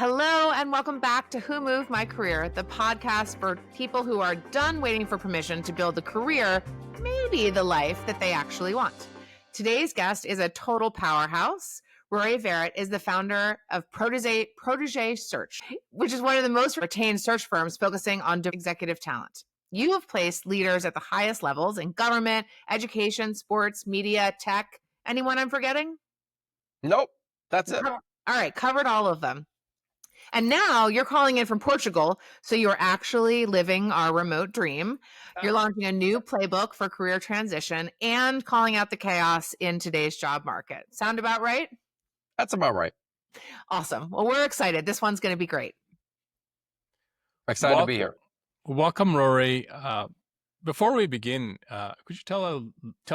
Hello, and welcome back to Who Moved My Career, the podcast for people who are done waiting for permission to build the career, maybe the life that they actually want. Today's guest is a total powerhouse. Rory Verrett is the founder of Protégé Search, which is one of the most retained search firms focusing on executive talent. You have placed leaders at the highest levels in government, education, sports, media, tech. Anyone I'm forgetting? Nope, that's it. All right, covered all of them. And now you're calling in from Portugal, so you're actually living our remote dream. You're launching a new playbook for career transition and calling out the chaos in today's job market. Sound about right? That's about right. Awesome. Well, we're excited. This one's going to be great. Excited to be here. Welcome, Rory. Before we begin, could you tell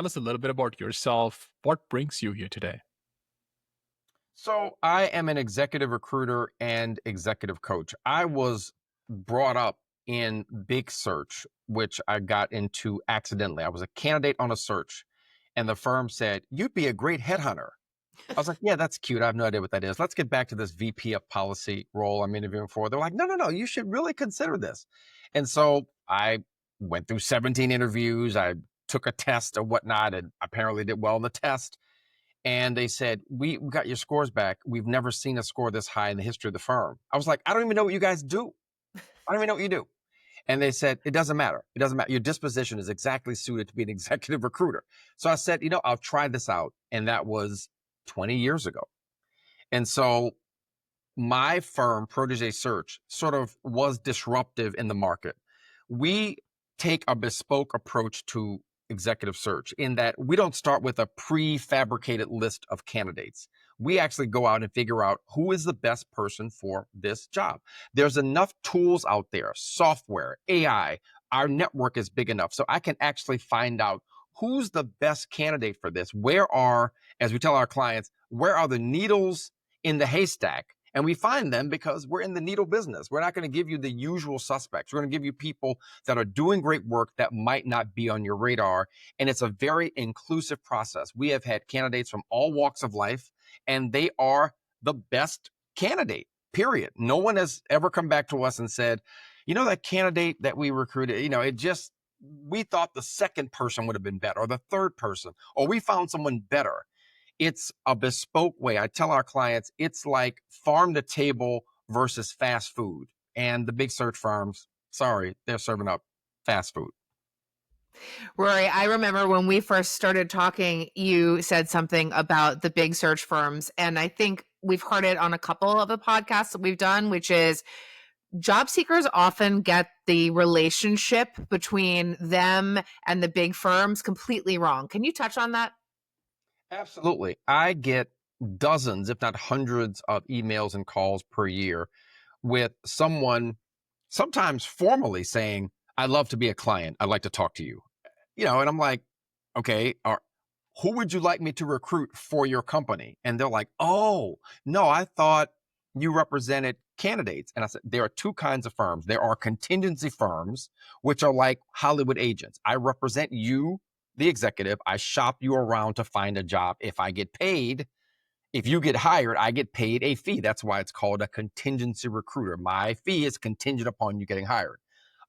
us a little bit about yourself? What brings you here today? So I am an executive recruiter and executive coach. I was brought up in big search, which I got into accidentally. I was a candidate on a search, and the firm said, "You'd be a great headhunter." I was like, "Yeah, that's cute. I have no idea what that is. Let's get back to this VP of policy role I'm interviewing for." They're like, no, you should really consider this. And so I went through 17 interviews. I took a test or whatnot and apparently did well in the test. And they said, we got your scores back. We've never seen a score this high in the history of the firm. I was like, I don't even know what you guys do. I don't even know what you do. And they said, it doesn't matter. It doesn't matter. Your disposition is exactly suited to be an executive recruiter. So I said, I'll try this out. And that was 20 years ago. And so my firm, Protégé Search, sort of was disruptive in the market. We take a bespoke approach to executive search in that we don't start with a prefabricated list of candidates. We actually go out and figure out who is the best person for this job. There's enough tools out there, software, AI, our network is big enough. So I can actually find out who's the best candidate for this. As we tell our clients, where are the needles in the haystack? And we find them because we're in the needle business. We're not going to give you the usual suspects. We're going to give you people that are doing great work that might not be on your radar. And it's a very inclusive process. We have had candidates from all walks of life, and they are the best candidate, period. No one has ever come back to us and said, that candidate that we recruited, we thought the second person would have been better, or the third person, or we found someone better. It's a bespoke way. I tell our clients, it's like farm to table versus fast food. And the big search firms, sorry, they're serving up fast food. Rory, I remember when we first started talking, you said something about the big search firms. And I think we've heard it on a couple of the podcasts that we've done, which is job seekers often get the relationship between them and the big firms completely wrong. Can you touch on that? Absolutely. I get dozens, if not hundreds of emails and calls per year with someone sometimes formally saying, "I'd love to be a client. I'd like to talk to you." And I'm like, okay, who would you like me to recruit for your company? And they're like, "Oh, no, I thought you represented candidates." And I said, there are two kinds of firms. There are contingency firms, which are like Hollywood agents. I represent you, the executive. I shop you around to find a job. If I get paid, if you get hired, I get paid a fee. That's why it's called a contingency recruiter. My fee is contingent upon you getting hired.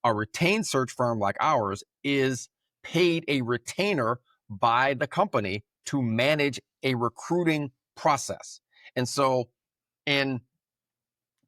A retained search firm like ours is paid a retainer by the company to manage a recruiting process. And so in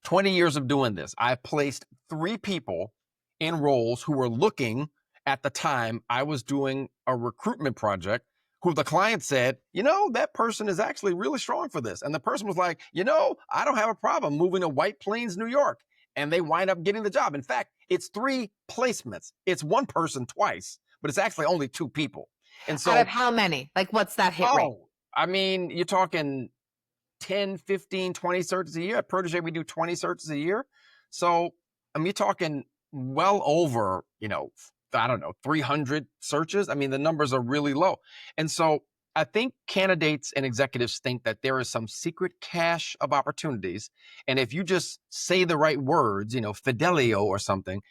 20 years of doing this, I've placed 3 people in roles who were looking. At the time, I was doing a recruitment project who the client said, that person is actually really strong for this. And the person was like, I don't have a problem moving to White Plains, New York. And they wind up getting the job. In fact, it's 3 placements. It's one person twice, but it's actually only 2 people. And so, out of how many? Like, what's that hit rate? I mean, you're talking 10, 15, 20 searches a year. At Protégé, we do 20 searches a year. So, you're talking well over, 300 searches. I mean, the numbers are really low. And so I think candidates and executives think that there is some secret cache of opportunities. And if you just say the right words, Fidelio or something,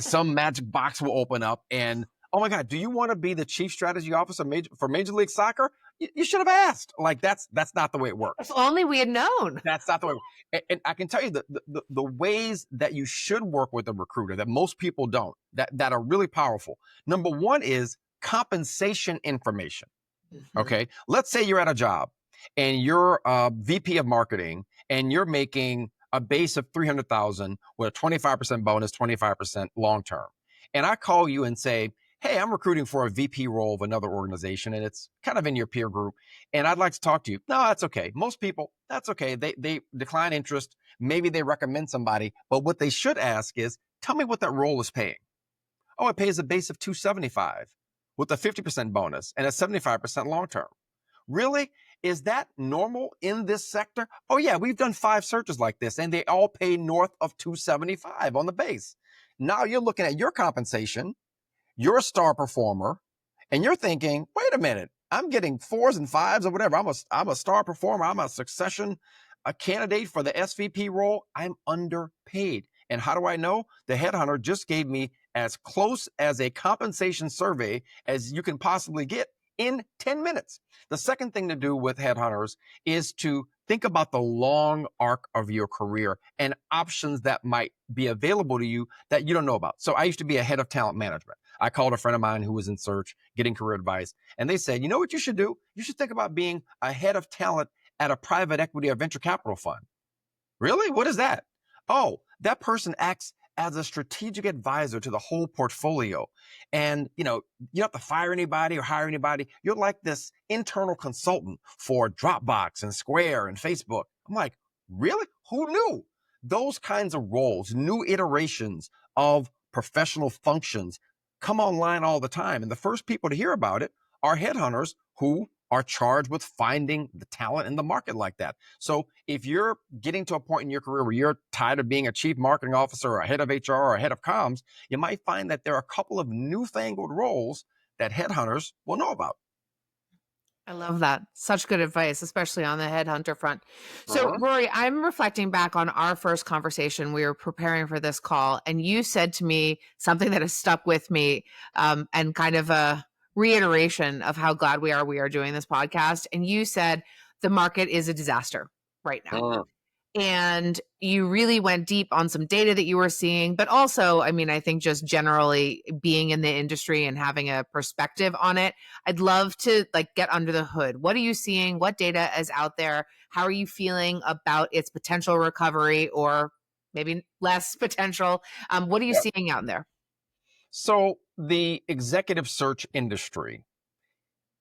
some magic box will open up and, oh my God, do you want to be the chief strategy officer for Major League Soccer? you should have asked. Like that's not the way it works. If only we had known. That's not the way. And I can tell you the ways that you should work with a recruiter that most people don't, that are really powerful. Number one is compensation information. Okay. Let's say you're at a job and you're a VP of marketing and you're making a base of 300,000 with a 25% bonus, 25% long-term. And I call you and say, hey, I'm recruiting for a VP role of another organization and it's kind of in your peer group and I'd like to talk to you. No, that's okay. Most people, that's okay. They decline interest. Maybe they recommend somebody, but what they should ask is, tell me what that role is paying. Oh, it pays a base of 275 with a 50% bonus and a 75% long-term. Really? Is that normal in this sector? Oh yeah, we've done 5 searches like this and they all pay north of 275 on the base. Now you're looking at your compensation, you're a star performer, and you're thinking, wait a minute, I'm getting 4s and 5s or whatever. I'm a star performer. I'm a candidate for the SVP role. I'm underpaid. And how do I know? The headhunter just gave me as close as a compensation survey as you can possibly get in 10 minutes. The second thing to do with headhunters is to think about the long arc of your career and options that might be available to you that you don't know about. So I used to be a head of talent management. I called a friend of mine who was in search, getting career advice, and they said, you know what you should do? You should think about being a head of talent at a private equity or venture capital fund. Really? What is that? Oh, that person acts as a strategic advisor to the whole portfolio. And, you don't have to fire anybody or hire anybody. You're like this internal consultant for Dropbox and Square and Facebook. I'm like, really? Who knew? Those kinds of roles, new iterations of professional functions come online all the time. And the first people to hear about it are headhunters who are charged with finding the talent in the market like that. So if you're getting to a point in your career where you're tired of being a chief marketing officer or a head of HR or a head of comms, you might find that there are a couple of newfangled roles that headhunters will know about. I love that. Such good advice, especially on the headhunter front. So, Rory, I'm reflecting back on our first conversation. We were preparing for this call, and you said to me something that has stuck with me, and kind of a reiteration of how glad we are doing this podcast. And you said the market is a disaster right now. And you really went deep on some data that you were seeing, but also, I think just generally being in the industry and having a perspective on it. I'd love to get under the hood. What are you seeing? What data is out there? How are you feeling about its potential recovery or maybe less potential? What are you seeing out there? So the executive search industry,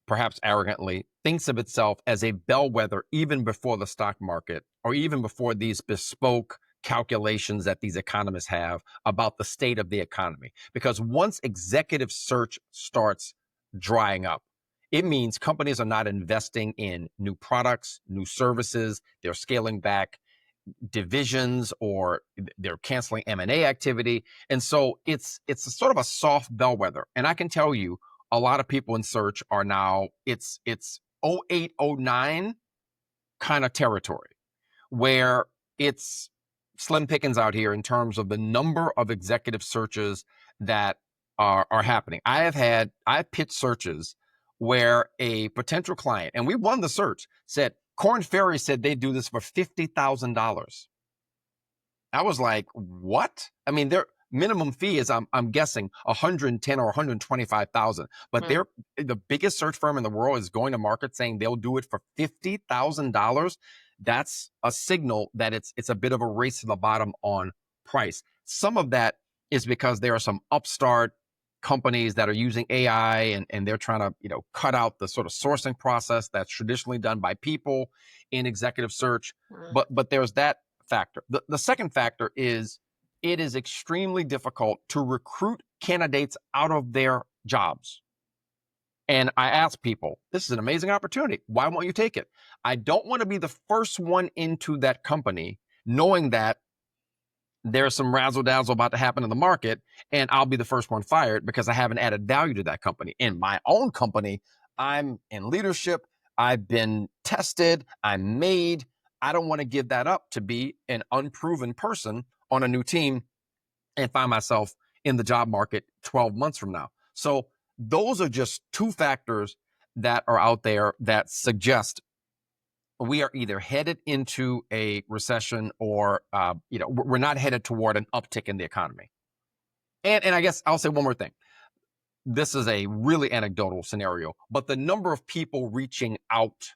perhaps arrogantly, thinks of itself as a bellwether even before the stock market or even before these bespoke calculations that these economists have about the state of the economy. Because once executive search starts drying up, it means companies are not investing in new products, new services, they're scaling back divisions or they're canceling M&A activity. And so it's a sort of a soft bellwether. And I can tell you, a lot of people in search are now, it's 08, 09 kind of territory where it's slim pickings out here in terms of the number of executive searches that are happening. I've pitched searches where a potential client, and we won the search, said, Korn Ferry said they do this for $50,000. I was like, what? Their minimum fee is, I'm guessing, 110 or 125,000. But they're the biggest search firm in the world is going to market saying they'll do it for $50,000. That's a signal that it's a bit of a race to the bottom on price. Some of that is because there are some upstart companies that are using AI and they're trying to, cut out the sort of sourcing process that's traditionally done by people in executive search. But there's that factor. The second factor is it is extremely difficult to recruit candidates out of their jobs. And I ask people, this is an amazing opportunity. Why won't you take it? I don't want to be the first one into that company, knowing that there's some razzle dazzle about to happen in the market and I'll be the first one fired because I haven't added value to that company. In my own company, I'm in leadership. I've been tested. I'm made. I don't want to give that up to be an unproven person on a new team and find myself in the job market 12 months from now. So those are just two factors that are out there that suggest we are either headed into a recession or, we're not headed toward an uptick in the economy. And I guess I'll say one more thing. This is a really anecdotal scenario, but the number of people reaching out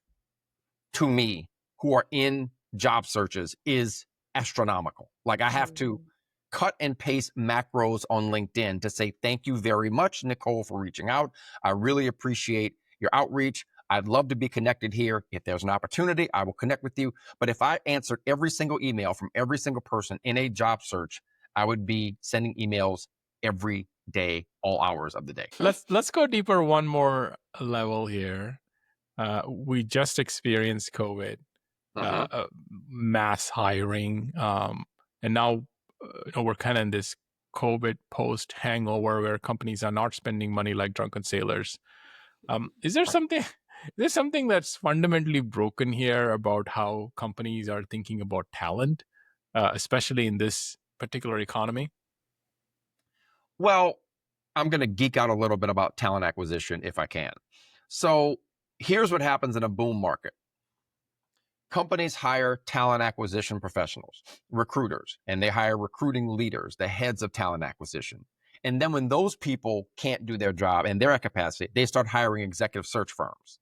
to me who are in job searches is astronomical. Like I have to cut and paste macros on LinkedIn to say, thank you very much, Nicole, for reaching out. I really appreciate your outreach. I'd love to be connected here. If there's an opportunity, I will connect with you. But if I answered every single email from every single person in a job search, I would be sending emails every day, all hours of the day. Let's go deeper one more level here. We just experienced COVID, mass hiring, and now we're kind of in this COVID post hangover where companies are not spending money like drunken sailors. Is there something that's fundamentally broken here about how companies are thinking about talent, especially in this particular economy? Well, I'm going to geek out a little bit about talent acquisition if I can. So here's what happens in a boom market. Companies hire talent acquisition professionals, recruiters, and they hire recruiting leaders, the heads of talent acquisition. And then when those people can't do their job and they're at capacity, they start hiring executive search firms.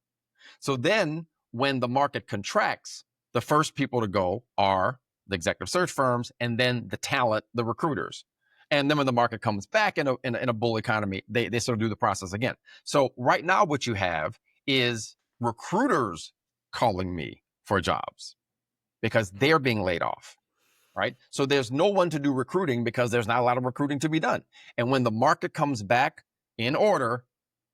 So then when the market contracts, the first people to go are the executive search firms and then the talent, the recruiters. And then when the market comes back in a bull economy, they sort of do the process again. So right now what you have is recruiters calling me for jobs because they're being laid off, right? So there's no one to do recruiting because there's not a lot of recruiting to be done. And when the market comes back in order,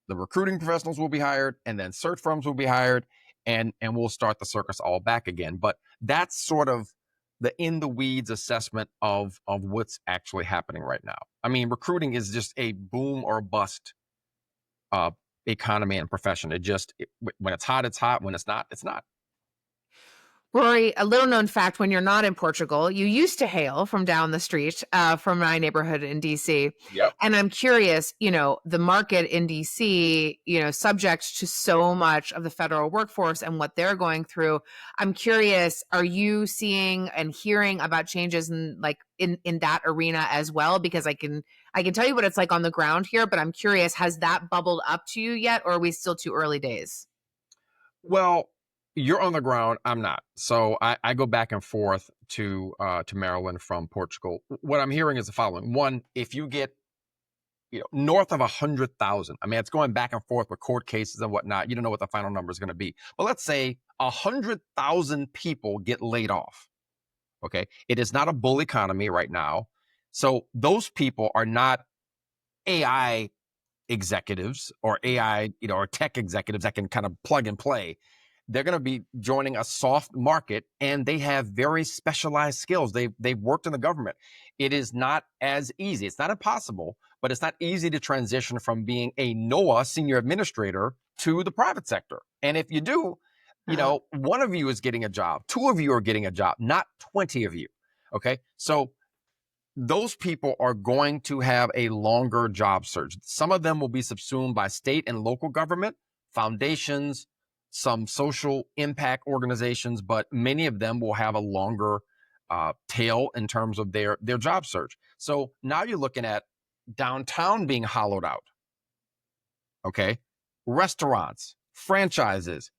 the recruiting professionals will be hired and then search firms will be hired and we'll start the circus all back again. But that's sort of the in the weeds assessment of what's actually happening right now. I mean, recruiting is just a boom or bust economy and profession. When it's hot, it's hot. When it's not, it's not. Rory, a little known fact, when you're not in Portugal, you used to hail from down the street from my neighborhood in DC. Yep. And I'm curious, the market in DC, subject to so much of the federal workforce and what they're going through. I'm curious, are you seeing and hearing about changes in that arena as well? Because I can tell you what it's like on the ground here, but I'm curious, has that bubbled up to you yet, or are we still too early days? Well, you're on the ground. I'm not. So I go back and forth to Maryland from Portugal. What I'm hearing is the following. One, if you get north of 100,000, I mean, it's going back and forth with court cases and whatnot. You don't know what the final number is going to be. But let's say 100,000 people get laid off. Okay. It is not a bull economy right now. So those people are not AI executives or AI, or tech executives that can kind of plug and play. They're going to be joining a soft market and they have very specialized skills. They've worked in the government. It is not as easy. It's not impossible, but it's not easy to transition from being a NOAA senior administrator to the private sector. And if you do, one of you is getting a job, two of you are getting a job, not 20 of you. Okay. So those people are going to have a longer job search. Some of them will be subsumed by state and local government, foundations, some social impact organizations, but many of them will have a longer tail in terms of their job search. So now you're looking at downtown being hollowed out. Okay. Restaurants, franchises,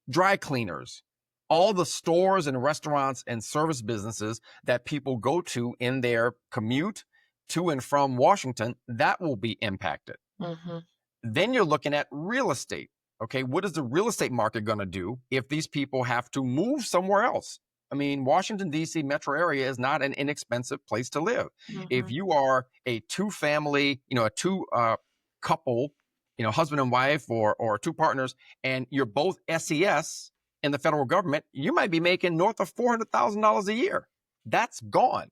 dry cleaners, all the stores and restaurants and service businesses that people go to in their commute to and from Washington, that will be impacted. Mm-hmm. Then you're looking at real estate. Okay, what is the real estate market going to do if these people have to move somewhere else? I mean, Washington, D.C. metro area is not an inexpensive place to live. Mm-hmm. If you are a two-family, a couple, husband and wife or two partners, and you're both SES in the federal government, you might be making north of $400,000 a year. That's gone.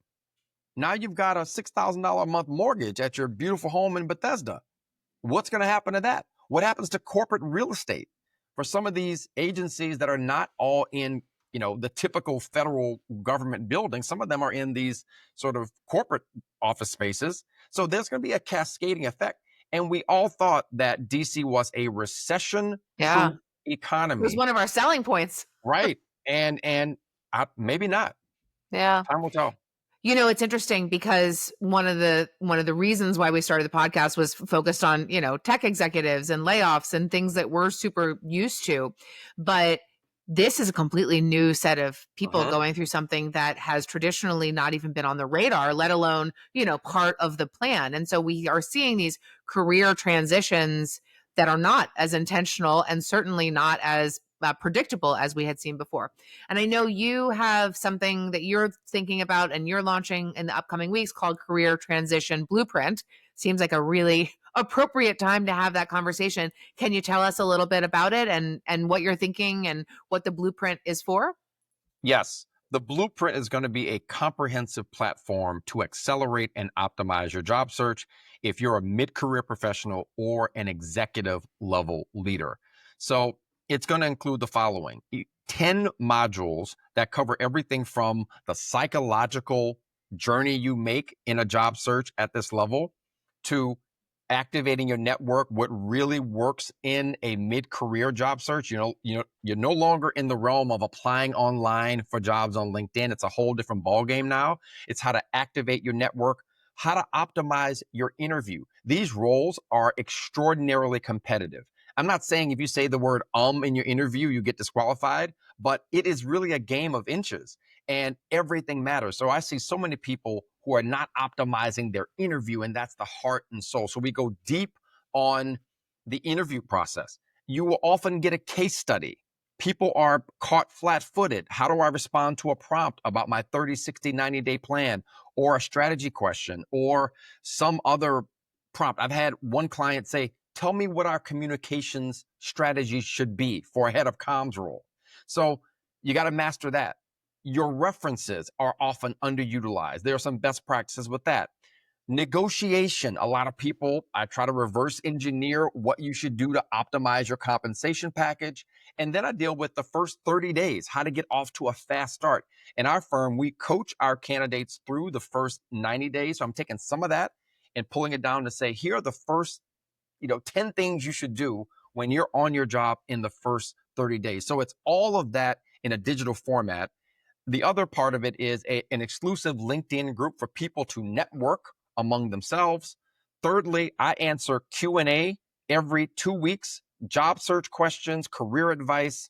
Now you've got a $6,000 a month mortgage at your beautiful home in Bethesda. What's going to happen to that? What happens to corporate real estate for some of these agencies that are not all in, the typical federal government buildings? Some of them are in these sort of corporate office spaces. So there's going to be a cascading effect. And we all thought that DC was a recession-proof It economy. was one of our selling points. Right. And maybe not. Yeah. Time will tell. It's interesting because one of the reasons why we started the podcast was focused on, tech executives and layoffs and things that we're super used to. But this is a completely new set of people going through something that has traditionally not even been on the radar, let alone, part of the plan. And so we are seeing these career transitions that are not as intentional and certainly not as predictable as we had seen before. And I know you have something that you're thinking about and you're launching in the upcoming weeks called Career Transition Blueprint. Seems like a really appropriate time to have that conversation. Can you tell us a little bit about it and what you're thinking and what the blueprint is for? Yes. The blueprint is going to be a comprehensive platform to accelerate and optimize your job search if you're a mid-career professional or an executive level leader. So it's going to include the following: 10 modules that cover everything from the psychological journey you make in a job search at this level to activating your network, what really works in a mid-career job search. You're no longer in the realm of applying online for jobs on LinkedIn. It's a whole different ballgame now. It's how to activate your network, how to optimize your interview. These roles are extraordinarily competitive. I'm not saying if you say the word in your interview, you get disqualified, but it is really a game of inches and everything matters. So I see so many people who are not optimizing their interview, and that's the heart and soul. So we go deep on the interview process. You will often get a case study. People are caught flat-footed. How do I respond to a prompt about my 30, 60, 90-day plan, or a strategy question, or some other prompt? I've had one client say, tell me what our communications strategy should be for a head of comms role. So you got to master that. Your references are often underutilized. There are some best practices with that. Negotiation. A lot of people, I try to reverse engineer what you should do to optimize your compensation package. And then I deal with the first 30 days, how to get off to a fast start. In our firm, we coach our candidates through the first 90 days. So I'm taking some of that and pulling it down to say, here are the first 10 things you should do when you're on your job in the first 30 days. So it's all of that in a digital format. The other part of it is an exclusive LinkedIn group for people to network among themselves. Thirdly, I answer Q&A every 2 weeks, job search questions, career advice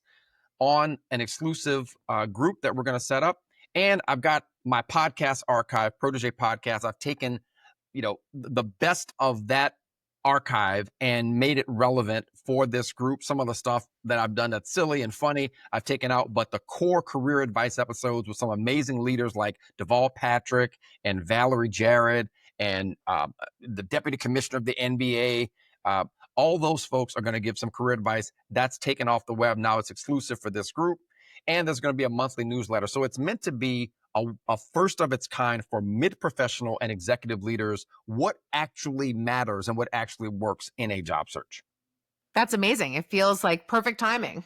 on an exclusive group that we're going to set up. And I've got my podcast archive, Protégé Podcast. I've taken, the best of that archive and made it relevant for this group. Some of the stuff that I've done that's silly and funny, I've taken out, but the core career advice episodes with some amazing leaders like Deval Patrick and Valerie Jarrett and the deputy commissioner of the NBA, all those folks are going to give some career advice. That's taken off the web. Now it's exclusive for this group. And there's going to be a monthly newsletter. So it's meant to be a first of its kind for mid-professional and executive leaders, what actually matters and what actually works in a job search. That's amazing. It feels like perfect timing.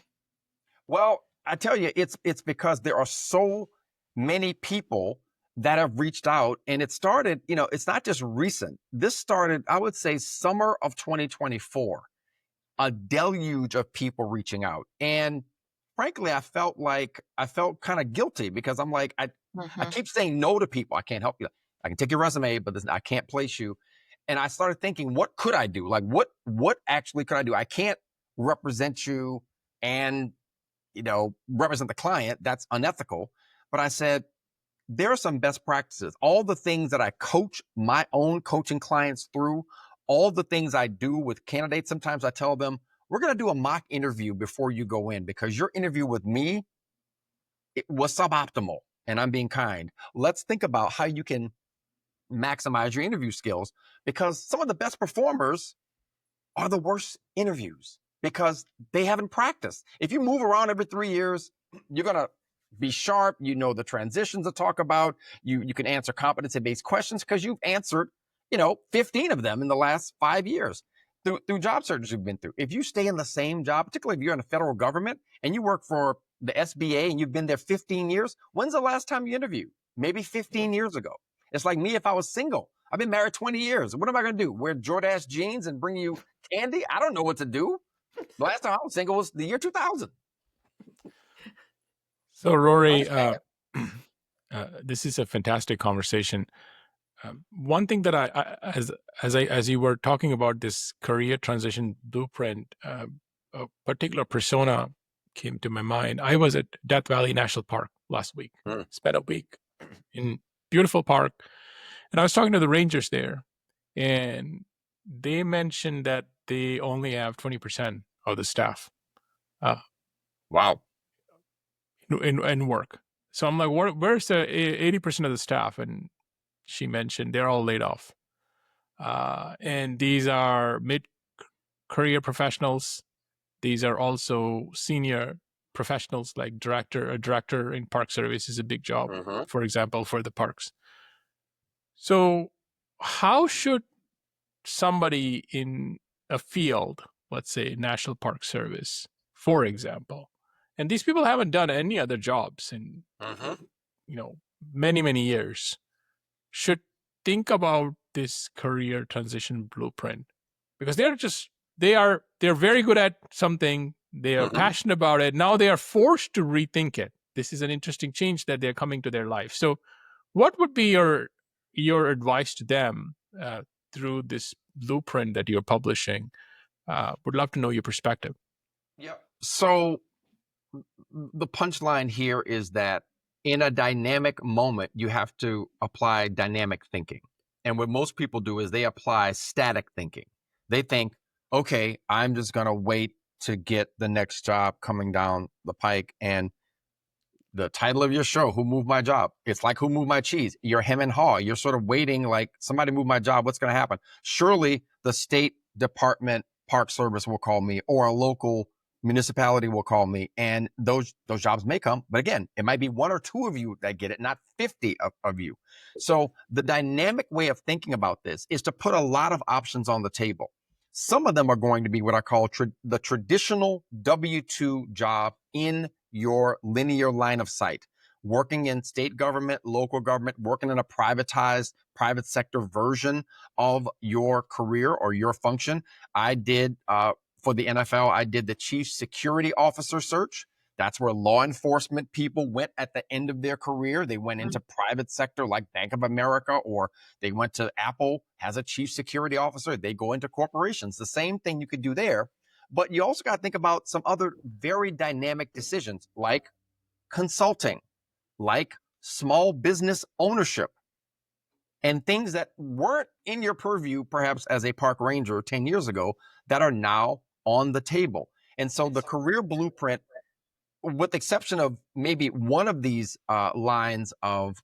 Well, I tell you, it's because there are so many people that have reached out, and it started, it's not just recent. This started, I would say, summer of 2024, a deluge of people reaching out. And frankly, I felt kind of guilty because I'm like, I keep saying no to people. I can't help you. I can take your resume, but I can't place you. And I started thinking, what could I do? Like, what actually could I do? I can't represent you and, represent the client. That's unethical. But I said, there are some best practices. All the things that I coach my own coaching clients through, all the things I do with candidates. Sometimes I tell them, we're going to do a mock interview before you go in because your interview with me, it was suboptimal, and I'm being kind. Let's think about how you can maximize your interview skills, because some of the best performers are the worst interviews because they haven't practiced. If you move around every 3 years, you're going to be sharp. The transitions to talk about. You can answer competency-based questions because you've answered, 15 of them in the last 5 years. Through job searches you've been through. If you stay in the same job, particularly if you're in the federal government and you work for the SBA and you've been there 15 years, when's the last time you interviewed? Maybe 15 years ago. It's like me if I was single. I've been married 20 years. What am I going to do? Wear Jordache jeans and bring you candy? I don't know what to do. The last time I was single was the year 2000. So Rory, this is a fantastic conversation. One thing that as you were talking about this career transition blueprint, a particular persona came to my mind. I was at Death Valley National Park last week, spent a week in beautiful park, and I was talking to the rangers there, and they mentioned that they only have 20% of the staff. Wow. In work. So I'm like, where's the 80% of the staff? And she mentioned they're all laid off. And these are mid-career professionals. These are also senior professionals, like a director in park service is a big job, for example, for the parks. So how should somebody in a field, let's say National Park Service, for example, and these people haven't done any other jobs in many years, should think about this career transition blueprint? Because they're very good at something, they are passionate about it, now they are forced to rethink it. This is an interesting change that they're coming to their life. So what would be your advice to them through this blueprint that you're publishing? Would love to know your perspective. Yeah. So the punchline here is that in a dynamic moment, you have to apply dynamic thinking. And what most people do is they apply static thinking. They think, okay, I'm just going to wait to get the next job coming down the pike. And the title of your show, Who Moved My Job? It's like Who Moved My Cheese? You're hem and haw. You're sort of waiting like somebody moved my job. What's going to happen? Surely the state department park service will call me, or a local municipality will call me, and those jobs may come. But again, it might be one or two of you that get it, not 50 of you. So the dynamic way of thinking about this is to put a lot of options on the table. Some of them are going to be what I call the traditional W-2 job in your linear line of sight, working in state government, local government, working in a privatized private sector version of your career or your function. I did, for the NFL, I did the chief security officer search. That's where law enforcement people went at the end of their career. They went into private sector like Bank of America, or they went to Apple, has a chief security officer. They go into corporations. The same thing you could do there. But you also got to think about some other very dynamic decisions like consulting, like small business ownership, and things that weren't in your purview, perhaps as a park ranger 10 years ago, that are now on the table. And so the career blueprint, with the exception of maybe one of these lines of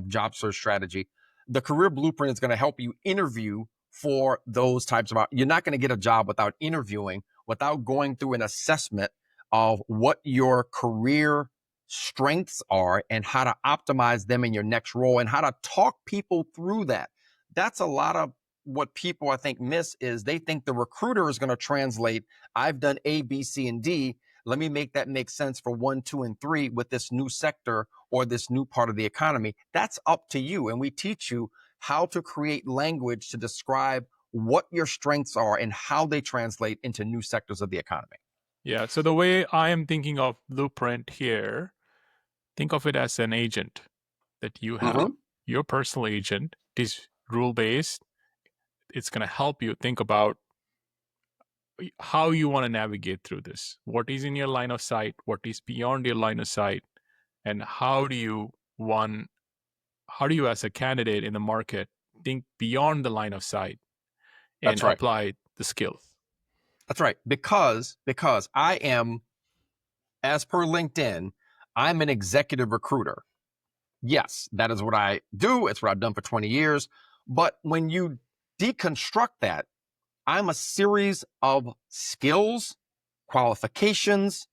job search strategy, the career blueprint is going to help you interview for those types of, you're not going to get a job without interviewing, without going through an assessment of what your career strengths are and how to optimize them in your next role and how to talk people through that. That's a lot of what people, I think, miss, is they think the recruiter is going to translate, I've done A, B, C, and D. Let me make that make sense for 1, 2, and 3 with this new sector or this new part of the economy. That's up to you. And we teach you how to create language to describe what your strengths are and how they translate into new sectors of the economy. Yeah. So the way I am thinking of blueprint here, think of it as an agent that you have, your personal agent. It is rule-based. It's going to help you think about how you want to navigate through this. What is in your line of sight? What is beyond your line of sight? And how do you, as a candidate in the market, think beyond the line of sight and apply the skills? That's right. Because I am, as per LinkedIn, I'm an executive recruiter. Yes, that is what I do. It's what I've done for 20 years. But when you deconstruct that, I'm a series of skills, qualifications.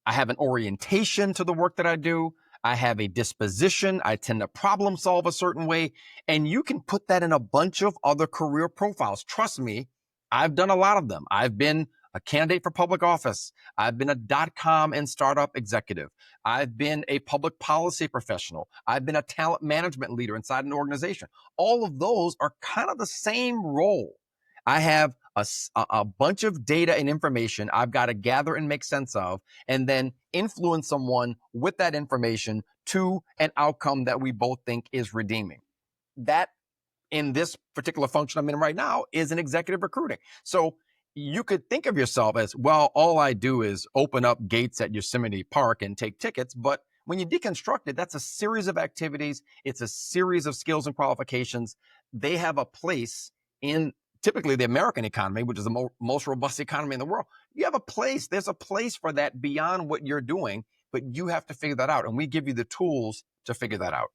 I have an orientation to the work that I do. I have a disposition. I tend to problem solve a certain way. And you can put that in a bunch of other career profiles. Trust me, I've done a lot of them. I've been a candidate for public office. I've been a .com and startup executive. I've been a public policy professional. I've been a talent management leader inside an organization. All of those are kind of the same role. I have a bunch of data and information I've got to gather and make sense of, and then influence someone with that information to an outcome that we both think is redeeming. That, in this particular function I'm in right now, is an executive recruiting. So you could think of yourself as, well, all I do is open up gates at Yosemite Park and take tickets. But when you deconstruct it, that's a series of activities. It's a series of skills and qualifications. They have a place in typically the American economy, which is the most robust economy in the world. You have a place. There's a place for that beyond what you're doing, but you have to figure that out. And we give you the tools to figure that out.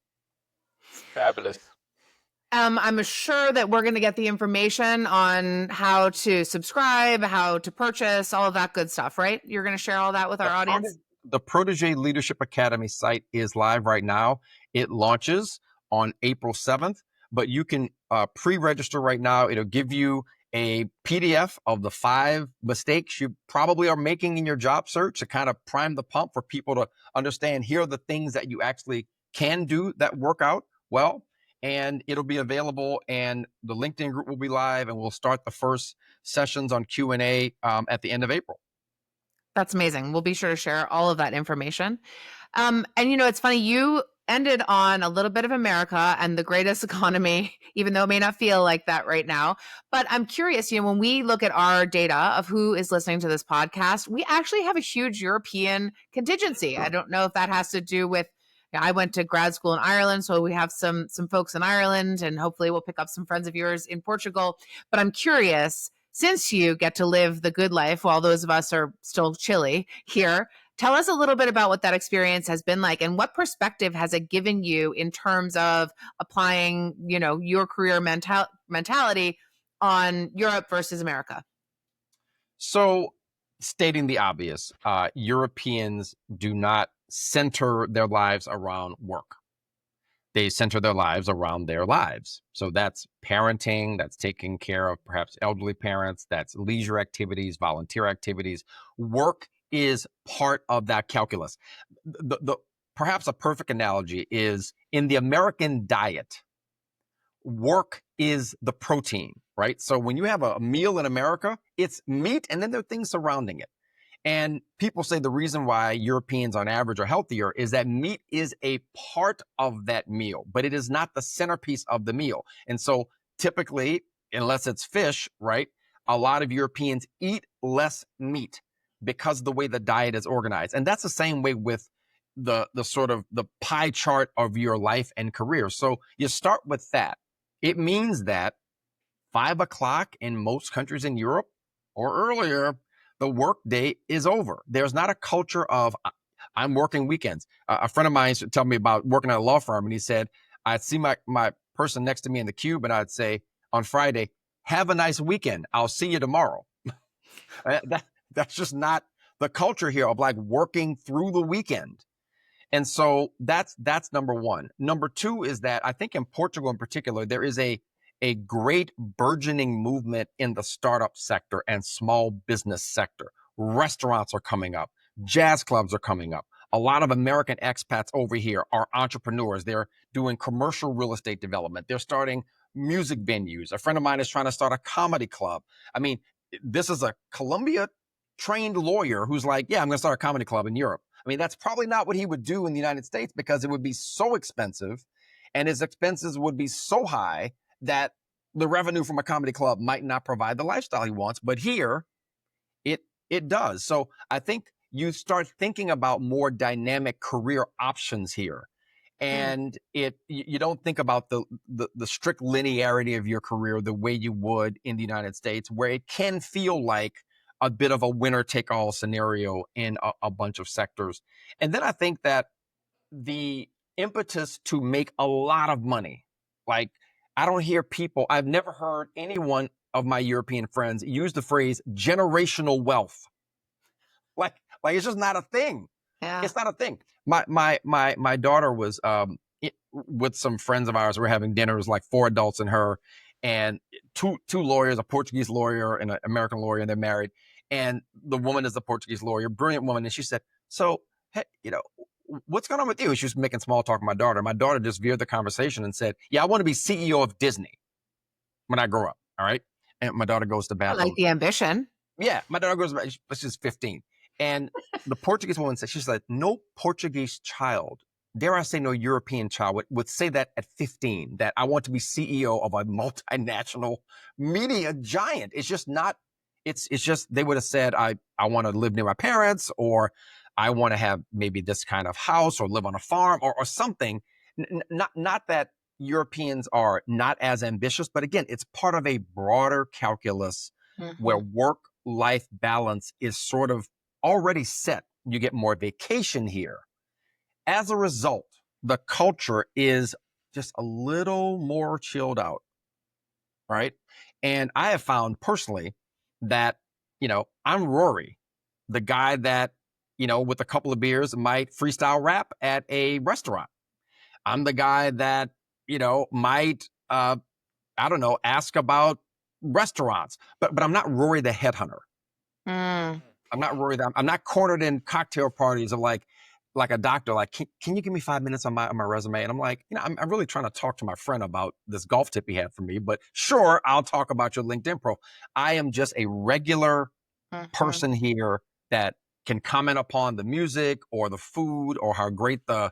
Fabulous. I'm sure that we're going to get the information on how to subscribe, how to purchase, all of that good stuff, right? You're going to share all that with our audience? The Protégé Leadership Academy site is live right now. It launches on April 7th, but you can pre-register right now. It'll give you a PDF of the 5 mistakes you probably are making in your job search to kind of prime the pump for people to understand, here are the things that you actually can do that work out well. And it'll be available, and the LinkedIn group will be live, and we'll start the first sessions on Q&A at the end of April. That's amazing. We'll be sure to share all of that information. And it's funny, you ended on a little bit of America and the greatest economy, even though it may not feel like that right now. But I'm curious, when we look at our data of who is listening to this podcast, we actually have a huge European contingency. I don't know if that has to do with, I went to grad school in Ireland, so we have some folks in Ireland, and hopefully we'll pick up some friends of yours in Portugal. But I'm curious, since you get to live the good life while those of us are still chilly here, tell us a little bit about what that experience has been like, and what perspective has it given you in terms of applying, your career mentality on Europe versus America? So, stating the obvious, Europeans do not center their lives around work. They center their lives around their lives. So that's parenting, that's taking care of perhaps elderly parents, that's leisure activities, volunteer activities. Work is part of that calculus. The perhaps a perfect analogy is, in the American diet, work is the protein, right? So when you have a meal in America, it's meat, and then there are things surrounding it. And people say the reason why Europeans on average are healthier is that meat is a part of that meal, but it is not the centerpiece of the meal. And so typically, unless it's fish, right, a lot of Europeans eat less meat because of the way the diet is organized. And that's the same way with the sort of the pie chart of your life and career. So you start with that. It means that 5 o'clock in most countries in Europe or earlier, the work day is over. There's not a culture of, I'm working weekends. A friend of mine used to tell me about working at a law firm, and he said, I'd see my person next to me in the cube, and I'd say on Friday, have a nice weekend. I'll see you tomorrow. That's just not the culture here of like working through the weekend. And so that's number one. Number two is that I think in Portugal in particular, there is a great burgeoning movement in the startup sector and small business sector. Restaurants are coming up. Jazz clubs are coming up. A lot of American expats over here are entrepreneurs. They're doing commercial real estate development. They're starting music venues. A friend of mine is trying to start a comedy club. I mean, this is a Columbia-trained lawyer who's like, yeah, I'm going to start a comedy club in Europe. I mean, that's probably not what he would do in the United States because it would be so expensive, and his expenses would be so high that the revenue from a comedy club might not provide the lifestyle he wants, but here it does. So I think you start thinking about more dynamic career options here. And you don't think about the strict linearity of your career the way you would in the United States, where it can feel like a bit of a winner-take-all scenario in a bunch of sectors. And then I think that the impetus to make a lot of money, like, I don't hear people, I've never heard anyone of my European friends use the phrase generational wealth. Like it's just not a thing. Yeah. It's not a thing. My daughter was with some friends of ours. We're having dinner. It was like 4 adults and her, and two lawyers, a Portuguese lawyer and an American lawyer, and they're married. And the woman is a Portuguese lawyer, brilliant woman. And she said, so, hey, what's going on with you? She was making small talk with my daughter. My daughter just veered the conversation and said, yeah, I want to be CEO of Disney when I grow up. All right. And my daughter goes to the I bathroom. like the ambition. Yeah, my daughter goes to the bathroom. She's 15. And the Portuguese woman said, she's like, no Portuguese child, dare I say no European child, would say that at 15, that I want to be CEO of a multinational media giant. It's just not, it's just, they would have said, I want to live near my parents, or I want to have maybe this kind of house, or live on a farm, or something. Not that Europeans are not as ambitious, but again, it's part of a broader calculus where work-life balance is sort of already set. You get more vacation here. As a result, the culture is just a little more chilled out, right? And I have found personally that, I'm Rory, the guy that, with a couple of beers might freestyle rap at a restaurant. I'm the guy that, might, ask about restaurants, but I'm not Rory the headhunter. I'm not Rory. I'm not cornered in cocktail parties of like a doctor, like, can you give me 5 minutes on my resume? And I'm like, I'm really trying to talk to my friend about this golf tip he had for me, but sure, I'll talk about your LinkedIn pro. I am just a regular person here that can comment upon the music or the food or how great the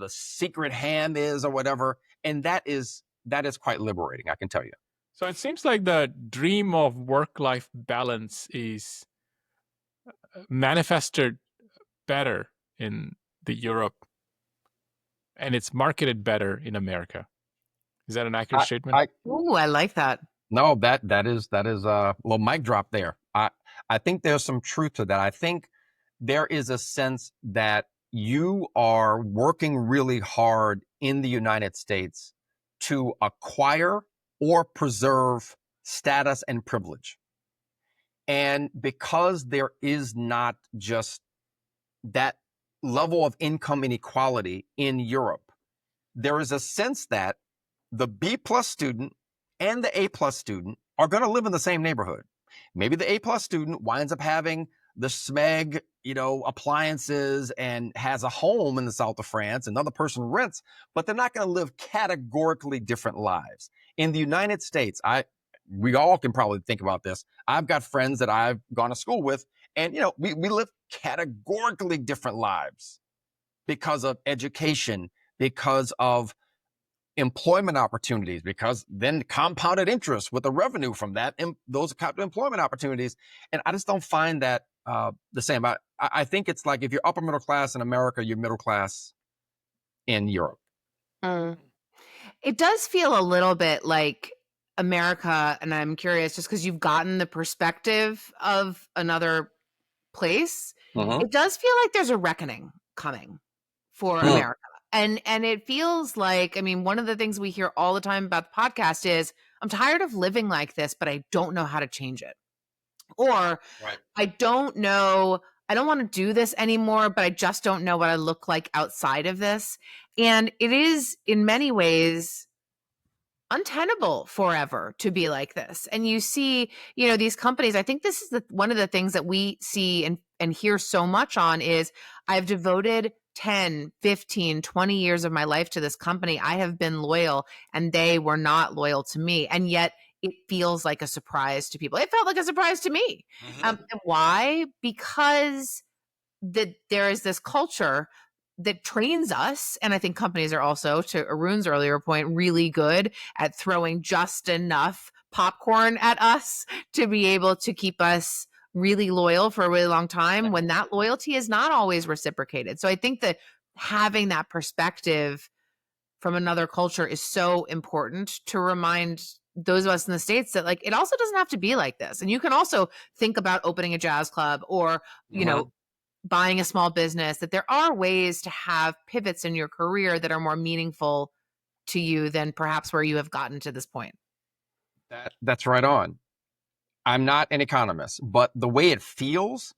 secret ham is or whatever. And that is quite liberating, I can tell you. So it seems like the dream of work-life balance is manifested better in the Europe, and it's marketed better in America. Is that an accurate statement? Ooh, I like that. No, that is a little mic drop there. I think there's some truth to that. I think there is a sense that you are working really hard in the United States to acquire or preserve status and privilege. And because there is not just that level of income inequality in Europe, there is a sense that the B+ student and the A+ student are going to live in the same neighborhood. Maybe the A+ student winds up having the SMEG, appliances and has a home in the south of France. Another person rents, but they're not going to live categorically different lives. In the United States, we all can probably think about this. I've got friends that I've gone to school with, and we live categorically different lives because of education, because of employment opportunities, because then compounded interest with the revenue from that and those employment opportunities. And I just don't find that the same. I think it's like if you're upper middle class in America, you're middle class in Europe. It does feel a little bit like America, and I'm curious, just because you've gotten the perspective of another place, it does feel like there's a reckoning coming for America. And it feels like, one of the things we hear all the time about the podcast is, I'm tired of living like this, but I don't know how to change it. Or I don't know, I don't want to do this anymore, but I just don't know what I look like outside of this. And it is in many ways untenable forever to be like this. And you see, these companies, I think this is one of the things that we see and hear so much on is, I've devoted 10, 15, 20 years of my life to this company. I have been loyal and they were not loyal to me. And yet it feels like a surprise to people. It felt like a surprise to me. And why? Because there is this culture that trains us. And I think companies are also, to Arun's earlier point, really good at throwing just enough popcorn at us to be able to keep us really loyal for a really long time, when that loyalty is not always reciprocated. So I think that having that perspective from another culture is so important to remind those of us in the States that, like, it also doesn't have to be like this. And you can also think about opening a jazz club or, buying a small business, that there are ways to have pivots in your career that are more meaningful to you than perhaps where you have gotten to this point. That's right on. I'm not an economist, but the way it feels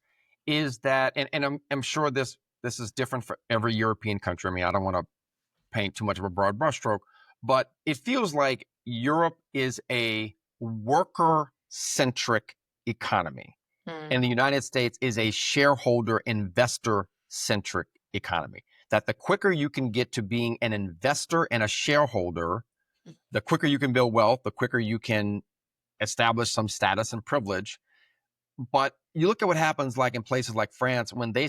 is that, and I'm sure this is different for every European country. I don't want to paint too much of a broad brushstroke, but it feels like Europe is a worker-centric economy. in the United States is a shareholder investor centric economy. That the quicker you can get to being an investor and a shareholder, the quicker you can build wealth, the quicker you can establish some status and privilege. But you look at what happens like in places like France when they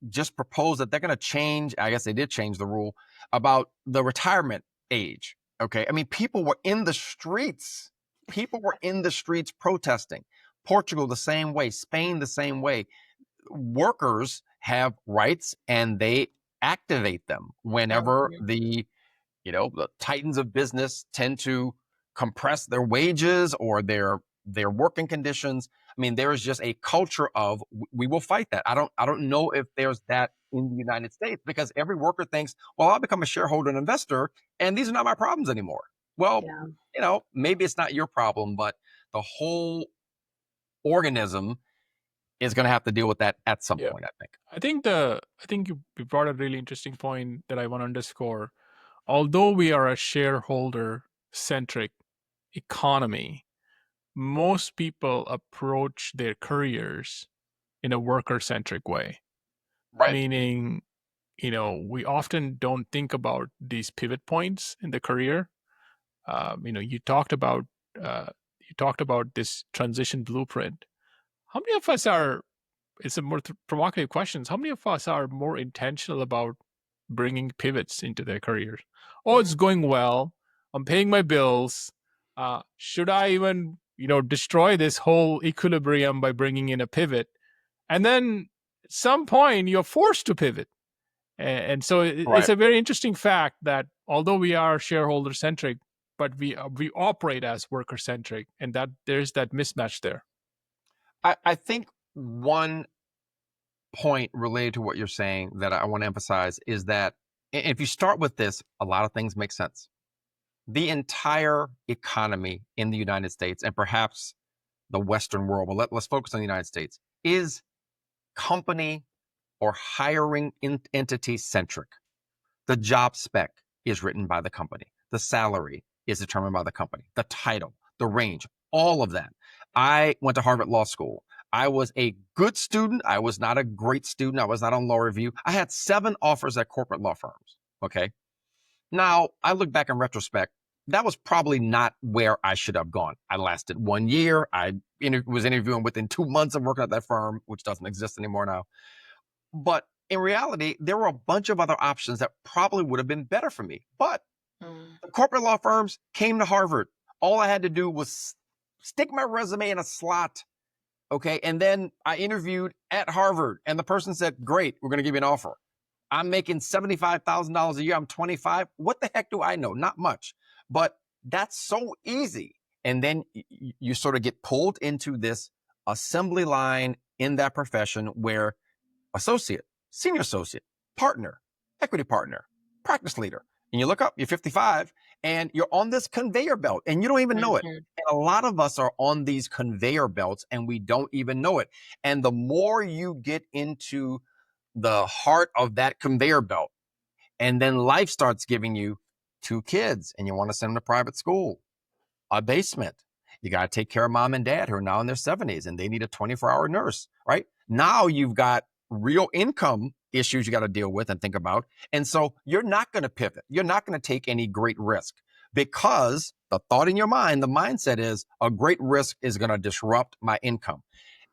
just proposed that they're going to change, I guess they did change the rule about the retirement age. Okay. I mean, people were in the streets. People were in the streets protesting. Portugal, the same way. Spain, the same way. Workers have rights and they activate them whenever the titans of business tend to compress their wages or their working conditions. I mean, there is just a culture of we will fight that. I don't know if there's that in the United States because every worker thinks, well, I'll become a shareholder and investor, and these are not my problems anymore. Well, maybe it's not your problem, but the whole organism is going to have to deal with that at some point, I think. I think you brought a really interesting point that I want to underscore. Although we are a shareholder-centric economy, most people approach their careers in a worker-centric way. Right. Meaning, we often don't think about these pivot points in the career. You talked about this transition blueprint. How many of us are? It's a more provocative question. How many of us are more intentional about bringing pivots into their careers? Oh, it's going well. I'm paying my bills. Should I even, destroy this whole equilibrium by bringing in a pivot? And then at some point you're forced to pivot. And so it's a very interesting fact that although we are shareholder centric, but we operate as worker centric, and that there's that mismatch there. I think one point related to what you're saying that I want to emphasize is that if you start with this, a lot of things make sense. The entire economy in the United States and perhaps the Western world, but let's focus on the United States, is company or hiring entity centric. The job spec is written by the company. The salary is determined by the company. The title, the range, all of that. I went to Harvard Law School. I was a good student. I was not a great student. I was not on law review. I had 7 offers at corporate law firms. Okay. Now, I look back in retrospect, that was probably not where I should have gone. I lasted 1 year. I was interviewing within 2 months of working at that firm, which doesn't exist anymore now. But in reality, there were a bunch of other options that probably would have been better for me. But the corporate law firms came to Harvard. All I had to do was stick my resume in a slot. Okay. And then I interviewed at Harvard and the person said, great, we're going to give you an offer. I'm making $75,000 a year. I'm 25. What the heck do I know? Not much, but that's so easy. And then you sort of get pulled into this assembly line in that profession where associate, senior associate, partner, equity partner, practice leader. And you look up, you're 55 and you're on this conveyor belt and you don't even know it. And a lot of us are on these conveyor belts and we don't even know it. And the more you get into the heart of that conveyor belt, and then life starts giving you 2 kids and you want to send them to private school, a basement. You got to take care of mom and dad who are now in their 70s and they need a 24-hour nurse, right? Now you've got real income issues you got to deal with and think about. And so you're not going to pivot. You're not going to take any great risk because the thought in your mind, the mindset is a great risk is going to disrupt my income.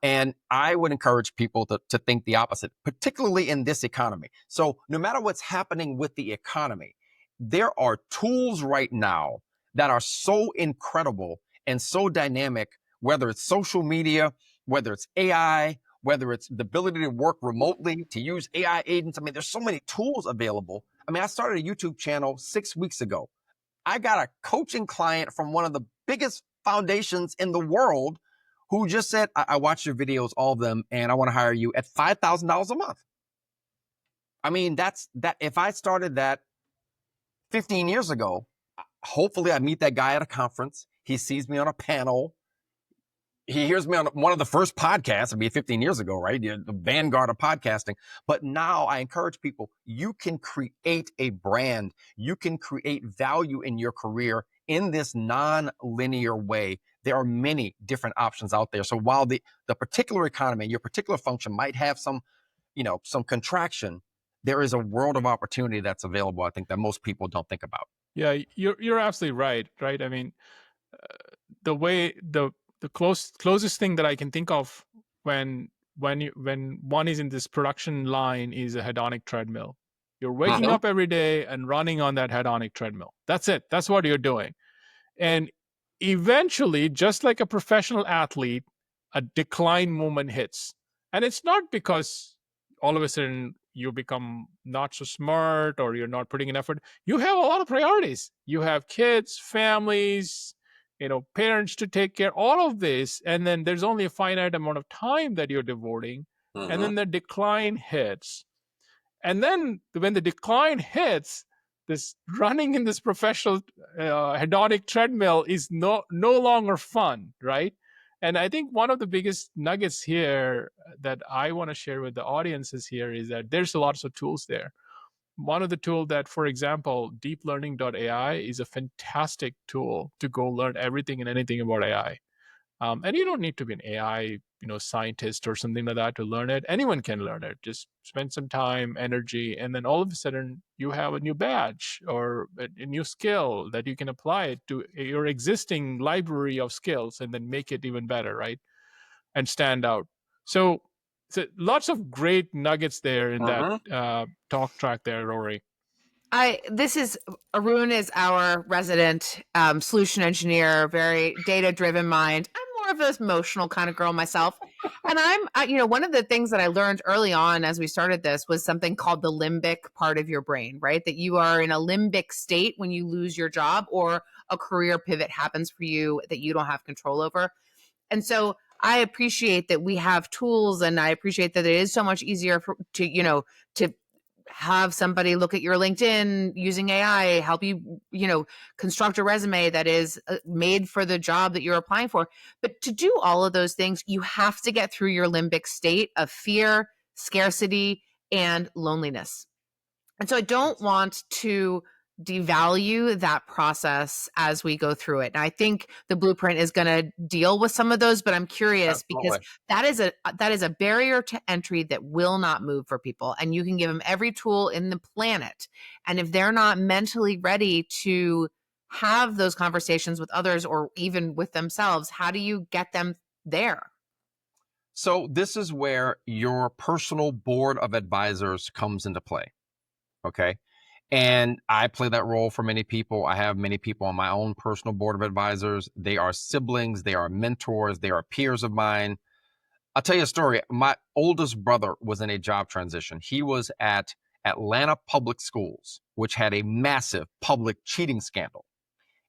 And I would encourage people to think the opposite, particularly in this economy. So no matter what's happening with the economy, there are tools right now that are so incredible and so dynamic, whether it's social media, whether it's AI, whether it's the ability to work remotely, to use AI agents. I mean, there's so many tools available. I mean, I started a YouTube channel 6 weeks ago. I got a coaching client from one of the biggest foundations in the world who just said, I watched your videos, all of them, and I want to hire you at $5,000 a month. I mean, that's that. If I started that 15 years ago, hopefully I meet that guy at a conference. He sees me on a panel. He hears me on one of the first podcasts. It'd be 15 years ago, right? The vanguard of podcasting. But now I encourage people, you can create a brand. You can create value in your career in this non-linear way there are many different options out there. So while the particular economy, your particular function might have some contraction, there is a world of opportunity that's available, I think, that most people don't think about. Yeah, you're absolutely right. I mean, the way the closest thing that I can think of when one is in this production line is a hedonic treadmill. You're waking up every day and running on that hedonic treadmill. That's it. That's what you're doing. And eventually, just like a professional athlete, a decline moment hits. And it's not because all of a sudden you become not so smart or you're not putting in effort. You have a lot of priorities. You have kids, families, parents to take care, all of this. And then there's only a finite amount of time that you're devoting. And then the decline hits. And then when the decline hits, this running in this professional hedonic treadmill is no longer fun, right? And I think one of the biggest nuggets here that I want to share with the audiences here is that there's lots of tools there. One of the tools that, for example, deeplearning.ai is a fantastic tool to go learn everything and anything about AI. And you don't need to be an AI, scientist or something like that to learn it. Anyone can learn it. Just spend some time, energy, and then all of a sudden you have a new badge or a new skill that you can apply to your existing library of skills and then make it even better, right? And stand out. So lots of great nuggets there in that talk track there, Rory. Arun is our resident solution engineer, very data-driven mind. I'm more of an emotional kind of girl myself. And one of the things that I learned early on as we started this was something called the limbic part of your brain, right? That you are in a limbic state when you lose your job or a career pivot happens for you that you don't have control over. And so I appreciate that we have tools, and I appreciate that it is so much easier to have somebody look at your LinkedIn using AI, help you, construct a resume that is made for the job that you're applying for. But to do all of those things, you have to get through your limbic state of fear, scarcity, and loneliness. And so I don't want to devalue that process as we go through it. And I think the blueprint is going to deal with some of those, but I'm curious because that is a barrier to entry that will not move for people. And you can give them every tool in the planet. And if they're not mentally ready to have those conversations with others or even with themselves, how do you get them there? So this is where your personal board of advisors comes into play. Okay. And I play that role for many people. I have many people on my own personal board of advisors. They are siblings. They are mentors. They are peers of mine. I'll tell you a story. My oldest brother was in a job transition. He was at Atlanta Public Schools, which had a massive public cheating scandal.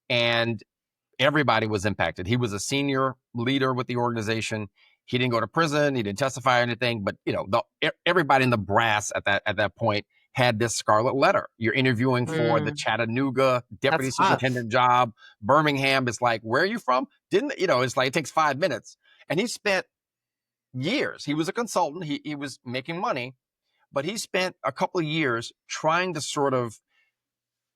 And everybody was impacted. He was a senior leader with the organization. He didn't go to prison. He didn't testify or anything. But, everybody in the brass at that point had this scarlet letter. You're interviewing for the Chattanooga deputy superintendent job. Birmingham is like, where are you from? It's like, it takes 5 minutes. And he spent years. He was a consultant. He was making money, but he spent a couple of years trying to sort of,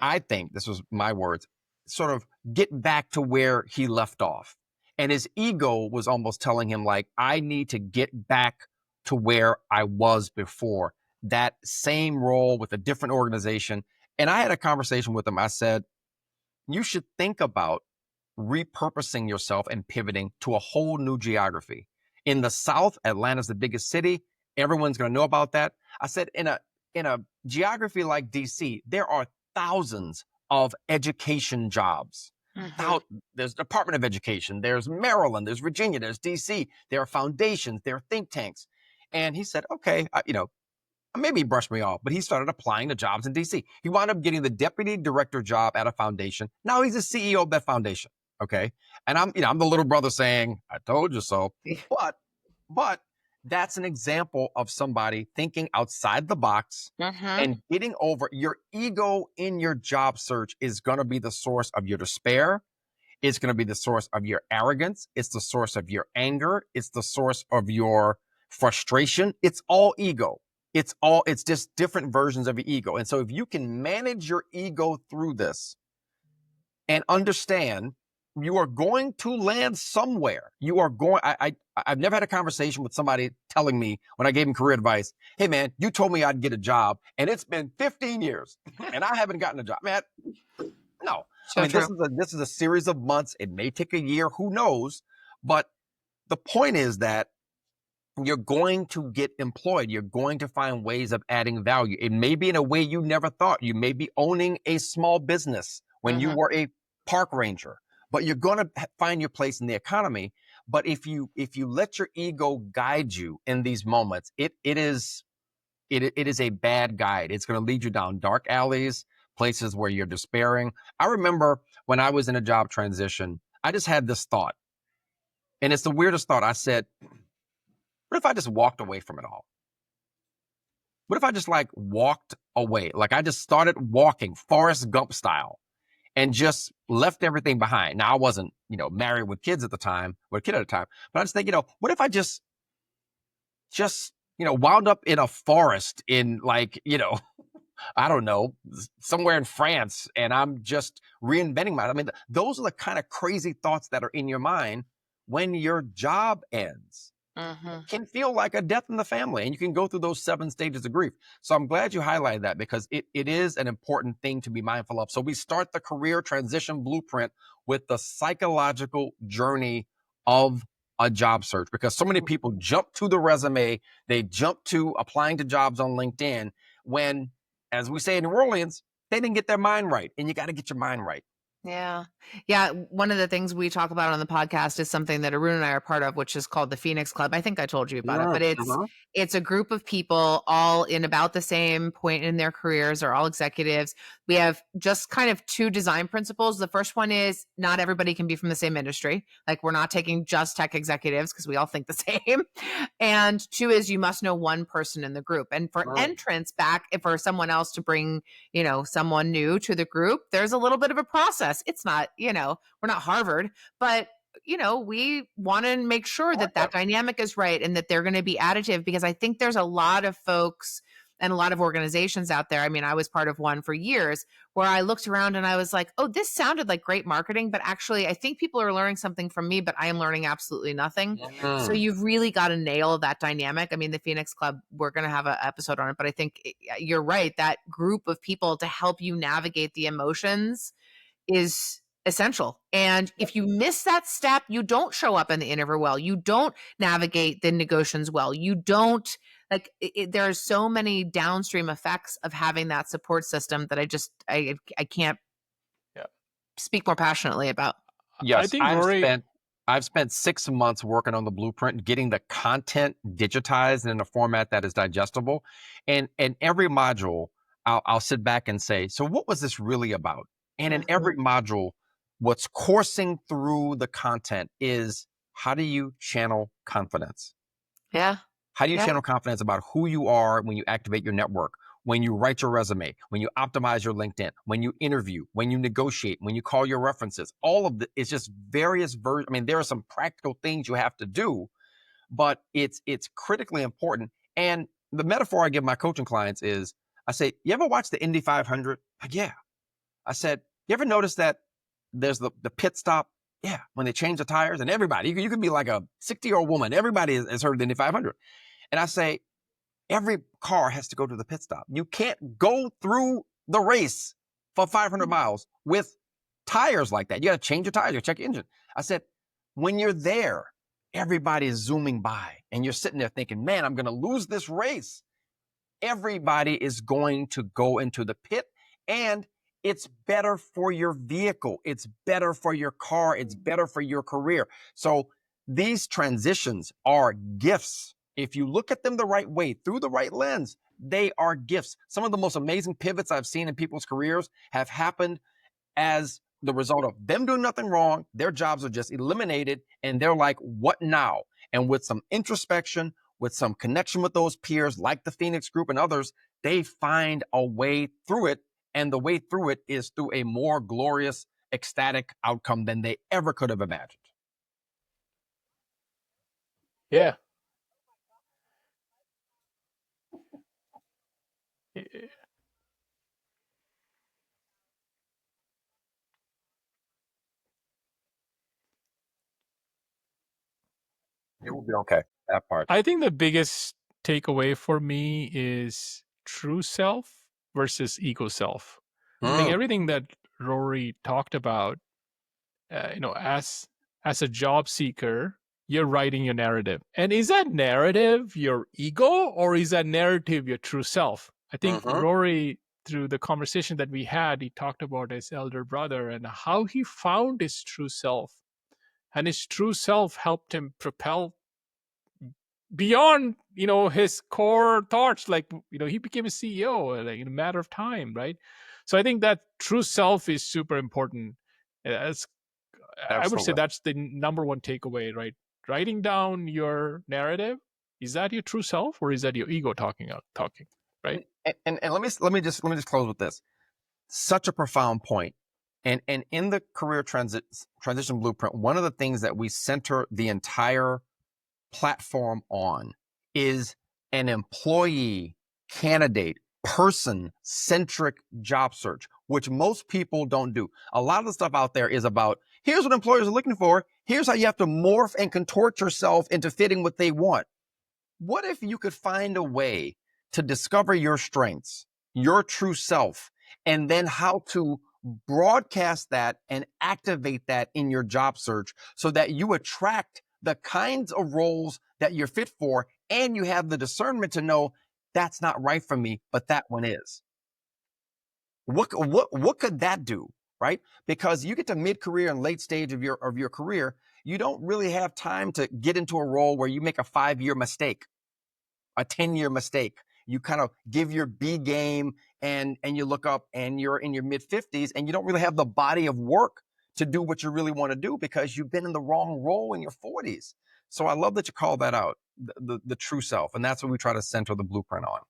I think this was my words, sort of get back to where he left off. And his ego was almost telling him like, I need to get back to where I was before. That same role with a different organization. And I had a conversation with him. I said, you should think about repurposing yourself and pivoting to a whole new geography. In the South, Atlanta's the biggest city. Everyone's going to know about that. I said, in a geography like DC, there are thousands of education jobs. There's Department of Education, there's Maryland, there's Virginia, there's DC, there are foundations, there are think tanks. And he said, okay, maybe he brushed me off, but he started applying to jobs in DC. He wound up getting the deputy director job at a foundation. Now he's the CEO of that foundation. Okay. And I'm the little brother saying, I told you so. But that's an example of somebody thinking outside the box and getting over your ego in your job search is going to be the source of your despair. It's going to be the source of your arrogance. It's the source of your anger. It's the source of your frustration. It's all ego. It's just different versions of your ego. And so if you can manage your ego through this and understand you are going to land somewhere. You are going, I've never had a conversation with somebody telling me when I gave them career advice, hey man, you told me I'd get a job and it's been 15 years and I haven't gotten a job. Man, no. So I mean, true. this is a series of months. It may take a year, who knows? But the point is that you're going to get employed. You're going to find ways of adding value. It may be in a way you never thought. You may be owning a small business when you were a park ranger, but you're going to find your place in the economy. But if you let your ego guide you in these moments, it is a bad guide. It's going to lead you down dark alleys, places where you're despairing. I remember when I was in a job transition, I just had this thought, and it's the weirdest thought. I said, what if I just walked away from it all? What if I just like walked away? Like I just started walking Forrest Gump style and just left everything behind. Now I wasn't, married with kids at the time, with a kid at a time, but I just think, what if I just, wound up in a forest in like, I don't know, somewhere in France, and I'm just reinventing I mean, those are the kind of crazy thoughts that are in your mind when your job ends. It can feel like a death in the family, and you can go through those 7 stages of grief. So I'm glad you highlighted that, because it is an important thing to be mindful of. So we start the career transition blueprint with the psychological journey of a job search, because so many people jump to the resume, they jump to applying to jobs on LinkedIn when, as we say in New Orleans, they didn't get their mind right, and you got to get your mind right. Yeah. Yeah. One of the things we talk about on the podcast is something that Arun and I are part of, which is called the Phoenix Club. I think I told you about it, but it's a group of people all in about the same point in their careers, are all executives. We have just kind of 2 design principles. The first one is not everybody can be from the same industry. Like we're not taking just tech executives because we all think the same. And 2 is you must know one person in the group. And for entrance back, if for someone else to bring, someone new to the group, there's a little bit of a process. It's not, we're not Harvard, but we want to make sure that dynamic is right and that they're going to be additive, because I think there's a lot of folks and a lot of organizations out there. I mean, I was part of one for years where I looked around and I was like, oh, this sounded like great marketing, but actually I think people are learning something from me, but I am learning absolutely nothing. So you've really got to nail that dynamic. I mean, the Phoenix Club, we're going to have an episode on it, but I think you're right. That group of people to help you navigate the emotions is essential. And if you miss that step, you don't show up in the interview well. You don't navigate the negotiations well. You don't there are so many downstream effects of having that support system that I can't speak more passionately about. Yes, I think Rory, I've spent 6 months working on the blueprint, getting the content digitized in a format that is digestible. And every module, I'll sit back and say, so what was this really about? And in every module, what's coursing through the content is, how do you channel confidence? Yeah. How do you channel confidence about who you are when you activate your network, when you write your resume, when you optimize your LinkedIn, when you interview, when you negotiate, when you call your references? All of it is just various versions. I mean, there are some practical things you have to do, but it's critically important. And the metaphor I give my coaching clients is, I say, you ever watch the Indy 500? Like, yeah. I said, you ever notice that there's the pit stop? Yeah, when they change the tires, and everybody, you could be like a 60-year-old woman, everybody has heard of the Indy 500. And I say, every car has to go to the pit stop. You can't go through the race for 500 miles with tires like that. You got to change your tires, you check your engine. I said, when you're there, everybody is zooming by and you're sitting there thinking, man, I'm going to lose this race. Everybody is going to go into the pit, and it's better for your vehicle. It's better for your car. It's better for your career. So these transitions are gifts. If you look at them the right way, through the right lens, they are gifts. Some of the most amazing pivots I've seen in people's careers have happened as the result of them doing nothing wrong. Their jobs are just eliminated, and they're like, what now? And with some introspection, with some connection with those peers like the Phoenix Group and others, they find a way through it. And the way through it is through a more glorious, ecstatic outcome than they ever could have imagined. yeah. be okay. That part. I think the biggest takeaway for me is true self versus ego self. I think everything that Rory talked about, as a job seeker, you're writing your narrative. And is that narrative your ego, or is that narrative your true self? I think Rory, through the conversation that we had, he talked about his elder brother and how he found his true self. And his true self helped him propel beyond, his core thoughts. Like, he became a CEO like in a matter of time, right? So I think that true self is super important. I would say that's the number one takeaway, right? Writing down your narrative. Is that your true self, or is that your ego talking, right? And let me just close with this. Such a profound point. And in the career transition blueprint, one of the things that we center the entire platform on is an employee, candidate, person-centric job search, which most people don't do. A lot of the stuff out there is about, here's what employers are looking for. Here's how you have to morph and contort yourself into fitting what they want. What if you could find a way to discover your strengths, your true self, and then how to broadcast that and activate that in your job search so that you attract the kinds of roles that you're fit for, and you have the discernment to know that's not right for me, but that one is. What could that do, right? Because you get to mid-career and late stage of your career, you don't really have time to get into a role where you make a 5-year mistake, a 10-year mistake. You kind of give your B game and you look up and you're in your mid-50s and you don't really have the body of work to do what you really want to do because you've been in the wrong role in your 40s. So I love that you call that out, the true self. And that's what we try to center the blueprint on.